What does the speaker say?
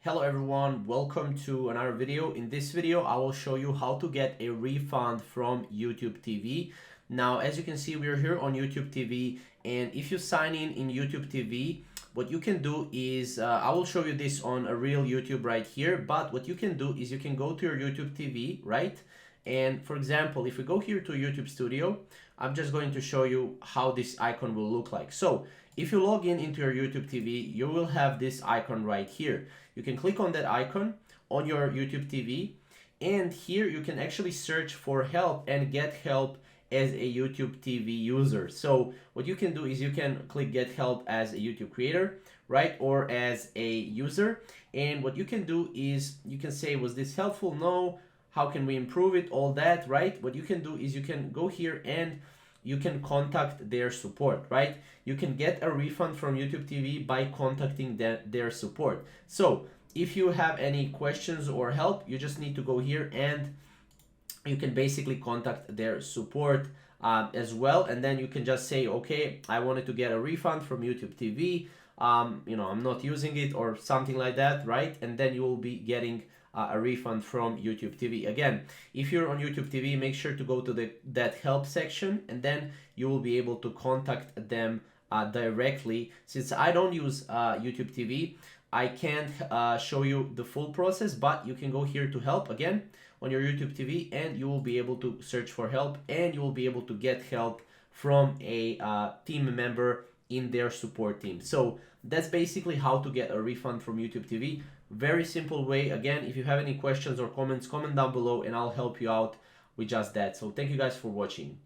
Hello everyone, welcome to another video. In this video, I will show you how to get a refund from YouTube TV. Now, as you can see, we are here on YouTube TV, and if you sign in YouTube TV, what you can do is, I will show you this on a real YouTube right here, but what you can do is you can go to your YouTube TV, right? And for example, if we go here to YouTube Studio, I'm just going to show you how this icon will look like. So if you log in into your YouTube TV, you will have this icon right here. You can click on that icon on your YouTube TV, and here you can actually search for help and get help as a YouTube TV user. So what you can do is you can click get help as a YouTube creator, right? Or as a user. And what you can do is you can say, was this helpful? No. How can we improve it? All that, right? What you can do is you can go here and you can contact their support, right? You can get a refund from YouTube TV by contacting their support. So if you have any questions or help, you just need to go here and you can basically contact their support as well. And then you can just say, okay, I wanted to get a refund from YouTube TV. I'm not using it or something like that, right? And then you will be getting a refund from YouTube TV. Again, if you're on YouTube TV, make sure to go to that help section, and then you will be able to contact them directly. Since I don't use YouTube TV, I can't show you the full process, but you can go here to help again on your YouTube TV, and you will be able to search for help, and you will be able to get help from a team member in their support team. So that's basically how to get a refund from YouTube TV. Very simple way. Again, if you have any questions or comments, comment down below and I'll help you out with just that. So thank you guys for watching.